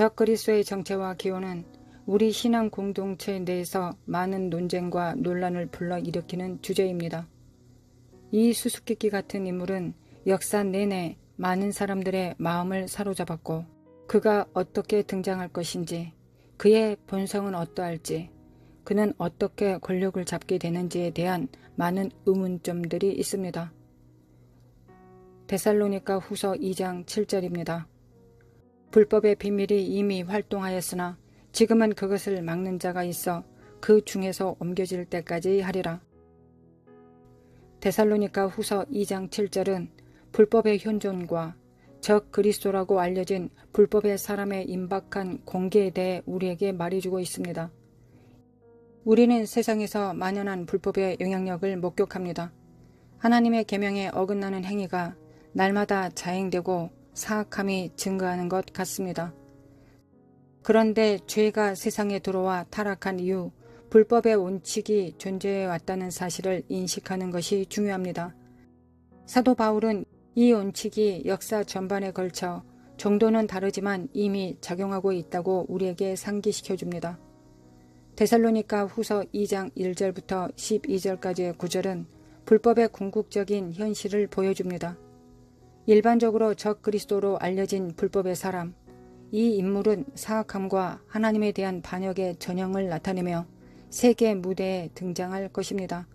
적그리스도의 정체와 기호는 우리 신앙 공동체 내에서 많은 논쟁과 논란을 불러일으키는 주제입니다. 이 수수께끼 같은 인물은 역사 내내 많은 사람들의 마음을 사로잡았고 그가 어떻게 등장할 것인지, 그의 본성은 어떠할지, 그는 어떻게 권력을 잡게 되는지에 대한 많은 의문점들이 있습니다. 데살로니가 후서 2장 7절입니다. 불법의 비밀이 이미 활동하였으나 지금은 그것을 막는 자가 있어 그 중에서 옮겨질 때까지 하리라. 데살로니가 후서 2장 7절은 불법의 현존과 적 그리스도라고 알려진 불법의 사람의 임박한 공개에 대해 우리에게 말해주고 있습니다. 우리는 세상에서 만연한 불법의 영향력을 목격합니다. 하나님의 계명에 어긋나는 행위가 날마다 자행되고 사악함이 증가하는 것 같습니다. 그런데 죄가 세상에 들어와 타락한 이후 불법의 원칙이 존재해 왔다는 사실을 인식하는 것이 중요합니다. 사도 바울은 이 원칙이 역사 전반에 걸쳐 정도는 다르지만 이미 작용하고 있다고 우리에게 상기시켜 줍니다. 데살로니가 후서 2장 1절부터 12절까지의 구절은 불법의 궁극적인 현실을 보여줍니다. 일반적으로 적 그리스도로 알려진 불법의 사람, 이 인물은 사악함과 하나님에 대한 반역의 전형을 나타내며 세계 무대에 등장할 것입니다.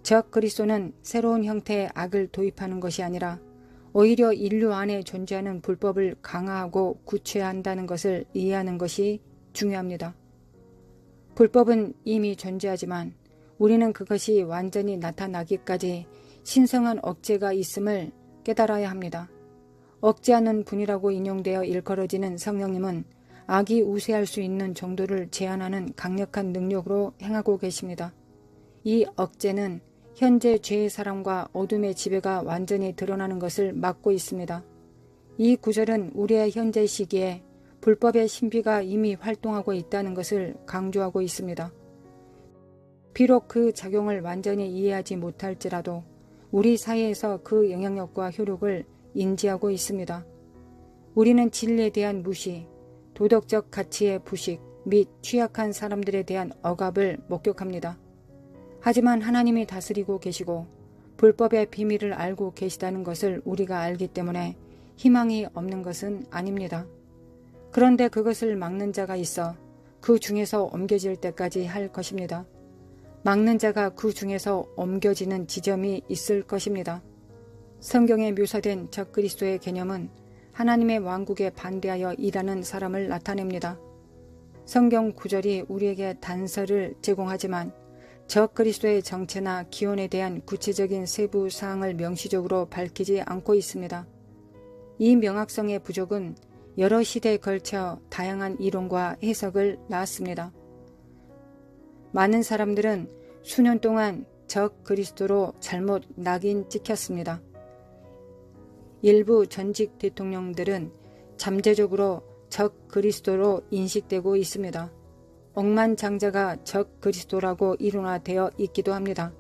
적 그리스도는 새로운 형태의 악을 도입하는 것이 아니라 오히려 인류 안에 존재하는 불법을 강화하고 구체화한다는 것을 이해하는 것이 중요합니다. 불법은 이미 존재하지만 우리는 그것이 완전히 나타나기까지 신성한 억제가 있음을 깨달아야 합니다. 억제하는 분이라고 인용되어 일컬어지는 성령님은 악이 우세할 수 있는 정도를 제한하는 강력한 능력으로 행하고 계십니다. 이 억제는 현재 죄의 사랑과 어둠의 지배가 완전히 드러나는 것을 막고 있습니다. 이 구절은 우리의 현재 시기에 불법의 신비가 이미 활동하고 있다는 것을 강조하고 있습니다. 비록 그 작용을 완전히 이해하지 못할지라도 우리 사회에서 그 영향력과 효력을 인지하고 있습니다. 우리는 진리에 대한 무시, 도덕적 가치의 부식 및 취약한 사람들에 대한 억압을 목격합니다. 하지만 하나님이 다스리고 계시고 불법의 비밀을 알고 계시다는 것을 우리가 알기 때문에 희망이 없는 것은 아닙니다. 그런데 그것을 막는 자가 있어 그 중에서 옮겨질 때까지 할 것입니다. 막는 자가 그 중에서 옮겨지는 지점이 있을 것입니다. 성경에 묘사된 적그리스도의 개념은 하나님의 왕국에 반대하여 일하는 사람을 나타냅니다. 성경 구절이 우리에게 단서를 제공하지만 적그리스도의 정체나 기원에 대한 구체적인 세부 사항을 명시적으로 밝히지 않고 있습니다. 이 명확성의 부족은 여러 시대에 걸쳐 다양한 이론과 해석을 낳았습니다. 많은 사람들은 수년 동안 적 그리스도로 잘못 낙인 찍혔습니다. 일부 전직 대통령들은 잠재적으로 적 그리스도로 인식되고 있습니다. 억만장자가 적 그리스도라고 일원화되어 있기도 합니다.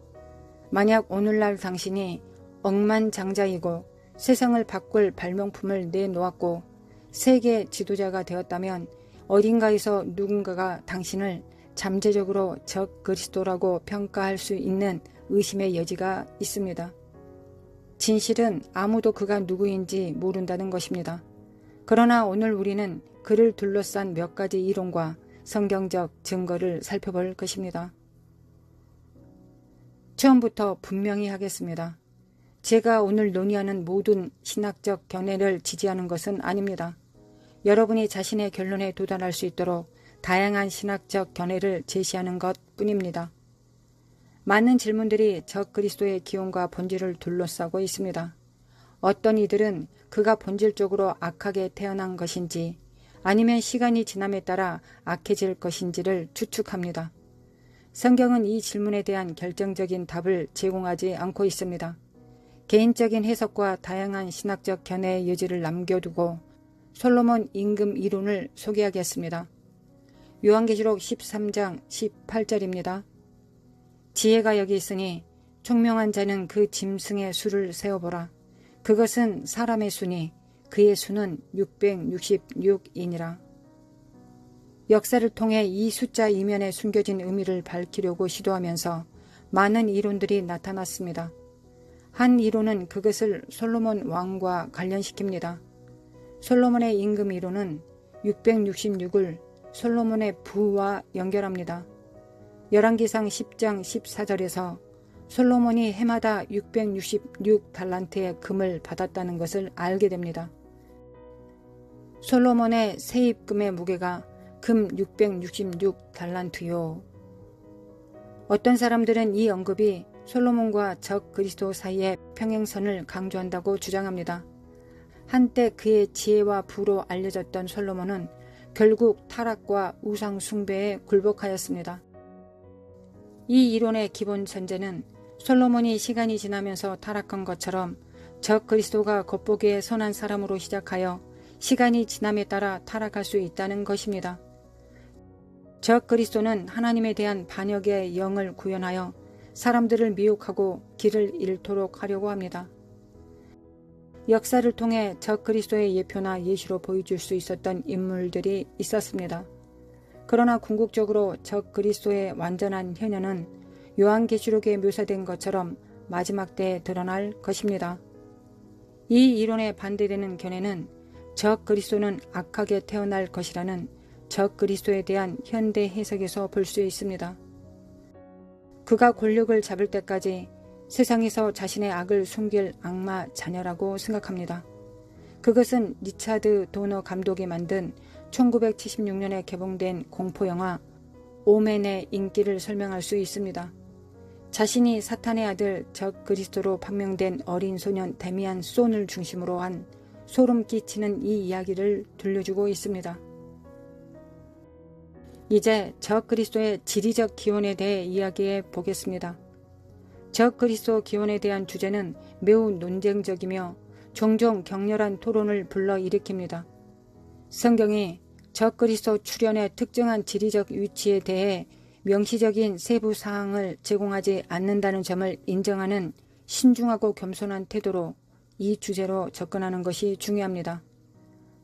만약 오늘날 당신이 억만장자이고 세상을 바꿀 발명품을 내놓았고 세계 지도자가 되었다면 어딘가에서 누군가가 당신을 잠재적으로 적 그리스도라고 평가할 수 있는 의심의 여지가 있습니다. 진실은 아무도 그가 누구인지 모른다는 것입니다. 그러나 오늘 우리는 그를 둘러싼 몇 가지 이론과 성경적 증거를 살펴볼 것입니다. 처음부터 분명히 하겠습니다. 제가 오늘 논의하는 모든 신학적 견해를 지지하는 것은 아닙니다. 여러분이 자신의 결론에 도달할 수 있도록 다양한 신학적 견해를 제시하는 것 뿐입니다. 많은 질문들이 적 그리스도의 기원과 본질을 둘러싸고 있습니다. 어떤 이들은 그가 본질적으로 악하게 태어난 것인지 아니면 시간이 지남에 따라 악해질 것인지를 추측합니다. 성경은 이 질문에 대한 결정적인 답을 제공하지 않고 있습니다. 개인적인 해석과 다양한 신학적 견해의 여지를 남겨두고 솔로몬 임금 이론을 소개하겠습니다. 요한계시록 13장 18절입니다. 지혜가 여기 있으니 총명한 자는 그 짐승의 수를 세어보라. 그것은 사람의 수니 그의 수는 666이니라. 역사를 통해 이 숫자 이면에 숨겨진 의미를 밝히려고 시도하면서 많은 이론들이 나타났습니다. 한 이론은 그것을 솔로몬 왕과 관련시킵니다. 솔로몬의 임금 이론은 666을 솔로몬의 부와 연결합니다. 열왕기상 10장 14절에서 솔로몬이 해마다 666달란트의 금을 받았다는 것을 알게 됩니다. 솔로몬의 세입금의 무게가 금 666달란트요. 어떤 사람들은 이 언급이 솔로몬과 적 그리스도 사이의 평행선을 강조한다고 주장합니다. 한때 그의 지혜와 부로 알려졌던 솔로몬은 결국 타락과 우상 숭배에 굴복하였습니다. 이 이론의 기본 전제는 솔로몬이 시간이 지나면서 타락한 것처럼 적 그리스도가 겉보기에 선한 사람으로 시작하여 시간이 지남에 따라 타락할 수 있다는 것입니다. 적 그리스도는 하나님에 대한 반역의 영을 구현하여 사람들을 미혹하고 길을 잃도록 하려고 합니다. 역사를 통해 적 그리스도의 예표나 예시로 보여줄 수 있었던 인물들이 있었습니다. 그러나 궁극적으로 적 그리스도의 완전한 현현은 요한계시록에 묘사된 것처럼 마지막 때에 드러날 것입니다. 이 이론에 반대되는 견해는 적 그리스도는 악하게 태어날 것이라는 적 그리스도에 대한 현대 해석에서 볼 수 있습니다. 그가 권력을 잡을 때까지 세상에서 자신의 악을 숨길 악마 자녀라고 생각합니다. 그것은 리차드 도너 감독이 만든 1976년에 개봉된 공포영화 오맨의 인기를 설명할 수 있습니다. 자신이 사탄의 아들 적 그리스도로 판명된 어린 소년 데미안 손을 중심으로 한 소름 끼치는 이 이야기를 들려주고 있습니다. 이제 적 그리스도의 지리적 기원에 대해 이야기해 보겠습니다. 적 그리스도 기원에 대한 주제는 매우 논쟁적이며 종종 격렬한 토론을 불러일으킵니다. 성경이 적 그리스도 출현의 특정한 지리적 위치에 대해 명시적인 세부 사항을 제공하지 않는다는 점을 인정하는 신중하고 겸손한 태도로 이 주제로 접근하는 것이 중요합니다.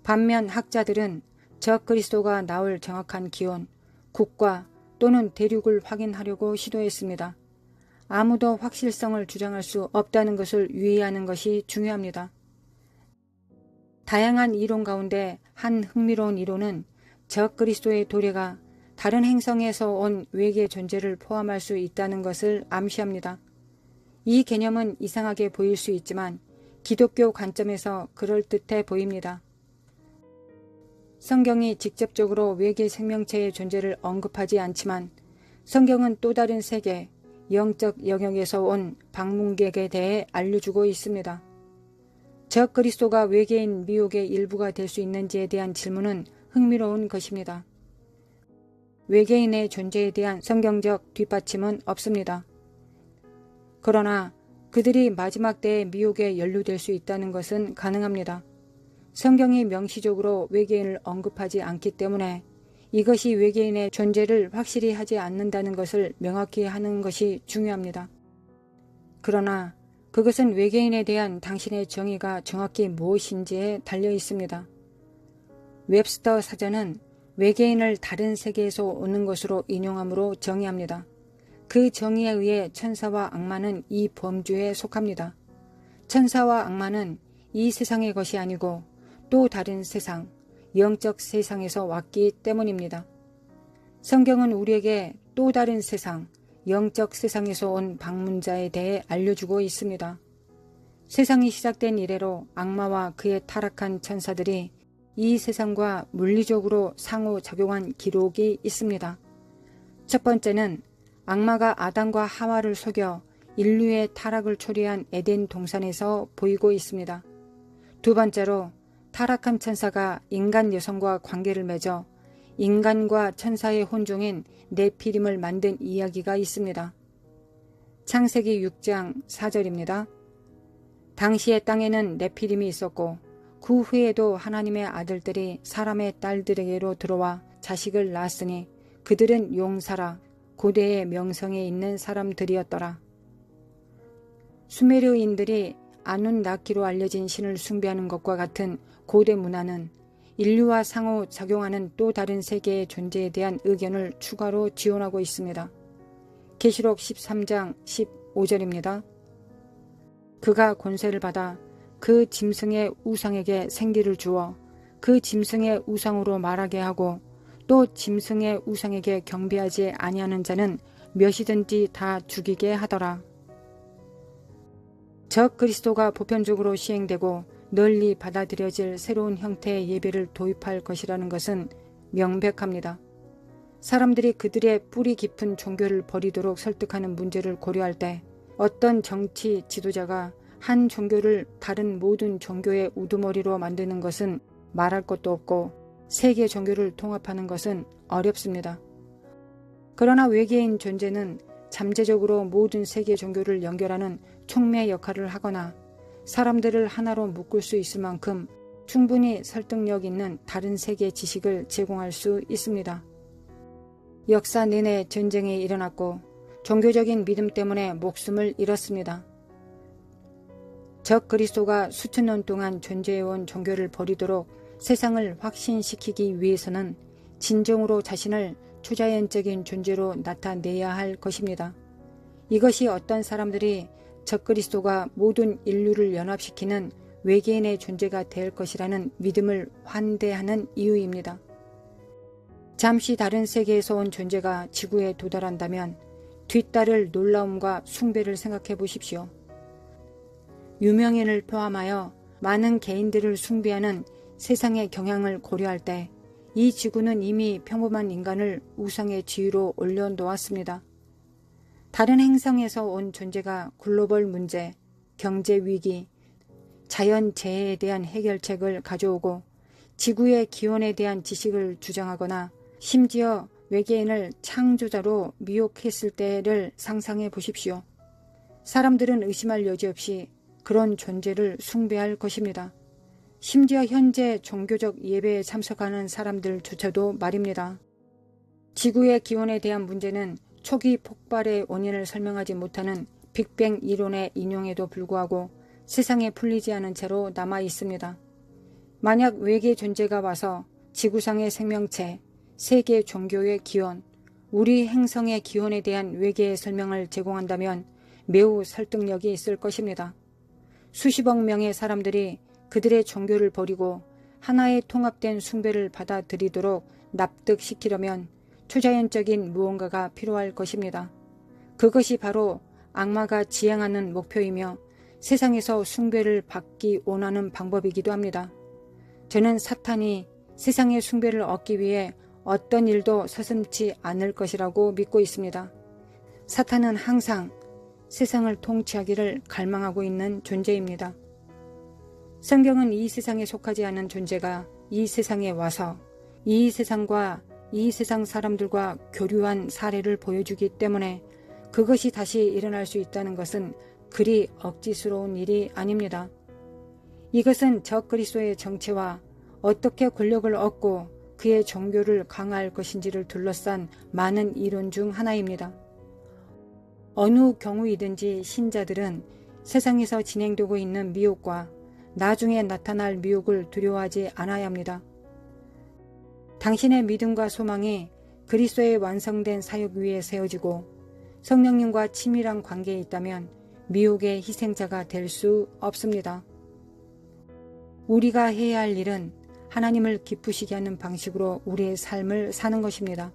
반면 학자들은 적 그리스도가 나올 정확한 기원, 국가 또는 대륙을 확인하려고 시도했습니다. 아무도 확실성을 주장할 수 없다는 것을 유의하는 것이 중요합니다. 다양한 이론 가운데 한 흥미로운 이론은 적 그리스도의 도래가 다른 행성에서 온 외계 존재를 포함할 수 있다는 것을 암시합니다. 이 개념은 이상하게 보일 수 있지만 기독교 관점에서 그럴듯해 보입니다. 성경이 직접적으로 외계 생명체의 존재를 언급하지 않지만 성경은 또 다른 세계, 영적 영역에서 온 방문객에 대해 알려주고 있습니다. 적 그리스도가 외계인 미혹의 일부가 될 수 있는지에 대한 질문은 흥미로운 것입니다. 외계인의 존재에 대한 성경적 뒷받침은 없습니다. 그러나 그들이 마지막 때의 미혹에 연루될 수 있다는 것은 가능합니다. 성경이 명시적으로 외계인을 언급하지 않기 때문에 이것이 외계인의 존재를 확실히 하지 않는다는 것을 명확히 하는 것이 중요합니다. 그러나 그것은 외계인에 대한 당신의 정의가 정확히 무엇인지에 달려 있습니다. 웹스터 사전은 외계인을 다른 세계에서 오는 것으로 인용함으로 정의합니다. 그 정의에 의해 천사와 악마는 이 범주에 속합니다. 천사와 악마는 이 세상의 것이 아니고 또 다른 세상, 영적 세상에서 왔기 때문입니다. 성경은 우리에게 또 다른 세상, 영적 세상에서 온 방문자에 대해 알려주고 있습니다. 세상이 시작된 이래로 악마와 그의 타락한 천사들이 이 세상과 물리적으로 상호작용한 기록이 있습니다. 첫 번째는 악마가 아담과 하와를 속여 인류의 타락을 초래한 에덴 동산에서 보이고 있습니다. 두 번째로 타락한 천사가 인간 여성과 관계를 맺어 인간과 천사의 혼종인 네피림을 만든 이야기가 있습니다. 창세기 6장 4절입니다. 당시의 땅에는 네피림이 있었고 그 후에도 하나님의 아들들이 사람의 딸들에게로 들어와 자식을 낳았으니 그들은 용사라 고대의 명성에 있는 사람들이었더라. 수메르인들이 아눈나키로 알려진 신을 숭배하는 것과 같은 고대 문화는 인류와 상호 작용하는 또 다른 세계의 존재에 대한 의견을 추가로 지원하고 있습니다. 계시록 13장 15절입니다. 그가 권세를 받아 그 짐승의 우상에게 생기를 주어 그 짐승의 우상으로 말하게 하고 또 짐승의 우상에게 경배하지 아니하는 자는 몇이든지 다 죽이게 하더라. 적 그리스도가 보편적으로 시행되고 널리 받아들여질 새로운 형태의 예배를 도입할 것이라는 것은 명백합니다. 사람들이 그들의 뿌리 깊은 종교를 버리도록 설득하는 문제를 고려할 때 어떤 정치 지도자가 한 종교를 다른 모든 종교의 우두머리로 만드는 것은 말할 것도 없고 세계 종교를 통합하는 것은 어렵습니다. 그러나 외계인 존재는 잠재적으로 모든 세계 종교를 연결하는 촉매 역할을 하거나 사람들을 하나로 묶을 수 있을 만큼 충분히 설득력 있는 다른 세계 지식을 제공할 수 있습니다. 역사 내내 전쟁이 일어났고 종교적인 믿음 때문에 목숨을 잃었습니다. 적 그리스도가 수천 년 동안 존재해온 종교를 버리도록 세상을 확신시키기 위해서는 진정으로 자신을 초자연적인 존재로 나타내야 할 것입니다. 이것이 어떤 사람들이 적 그리스도가 모든 인류를 연합시키는 외계인의 존재가 될 것이라는 믿음을 환대하는 이유입니다. 잠시 다른 세계에서 온 존재가 지구에 도달한다면 뒤따를 놀라움과 숭배를 생각해 보십시오. 유명인을 포함하여 많은 개인들을 숭배하는 세상의 경향을 고려할 때 이 지구는 이미 평범한 인간을 우상의 지위로 올려놓았습니다. 다른 행성에서 온 존재가 글로벌 문제, 경제 위기, 자연 재해에 대한 해결책을 가져오고 지구의 기원에 대한 지식을 주장하거나 심지어 외계인을 창조자로 미혹했을 때를 상상해 보십시오. 사람들은 의심할 여지 없이 그런 존재를 숭배할 것입니다. 심지어 현재 종교적 예배에 참석하는 사람들조차도 말입니다. 지구의 기원에 대한 문제는 초기 폭발의 원인을 설명하지 못하는 빅뱅 이론의 인용에도 불구하고 세상에 풀리지 않은 채로 남아 있습니다. 만약 외계 존재가 와서 지구상의 생명체, 세계 종교의 기원, 우리 행성의 기원에 대한 외계의 설명을 제공한다면 매우 설득력이 있을 것입니다. 수십억 명의 사람들이 그들의 종교를 버리고 하나의 통합된 숭배를 받아들이도록 납득시키려면 초자연적인 무언가가 필요할 것입니다. 그것이 바로 악마가 지향하는 목표이며 세상에서 숭배를 받기 원하는 방법이기도 합니다. 저는 사탄이 세상의 숭배를 얻기 위해 어떤 일도 서슴지 않을 것이라고 믿고 있습니다. 사탄은 항상 세상을 통치하기를 갈망하고 있는 존재입니다. 성경은 이 세상에 속하지 않은 존재가 이 세상에 와서 이 세상과 이 세상 사람들과 교류한 사례를 보여주기 때문에 그것이 다시 일어날 수 있다는 것은 그리 억지스러운 일이 아닙니다. 이것은 적 그리스도의 정체와 어떻게 권력을 얻고 그의 종교를 강화할 것인지를 둘러싼 많은 이론 중 하나입니다. 어느 경우이든지 신자들은 세상에서 진행되고 있는 미혹과 나중에 나타날 미혹을 두려워하지 않아야 합니다. 당신의 믿음과 소망이 그리스도의 완성된 사역 위에 세워지고 성령님과 친밀한 관계에 있다면 미혹의 희생자가 될 수 없습니다. 우리가 해야 할 일은 하나님을 기쁘시게 하는 방식으로 우리의 삶을 사는 것입니다.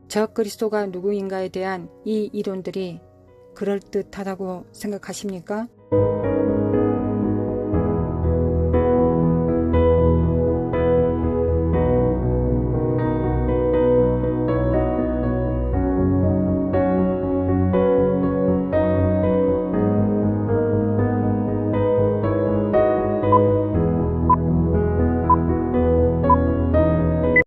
적 그리스도가 누구인가에 대한 이 이론들이 그럴듯하다고 생각하십니까?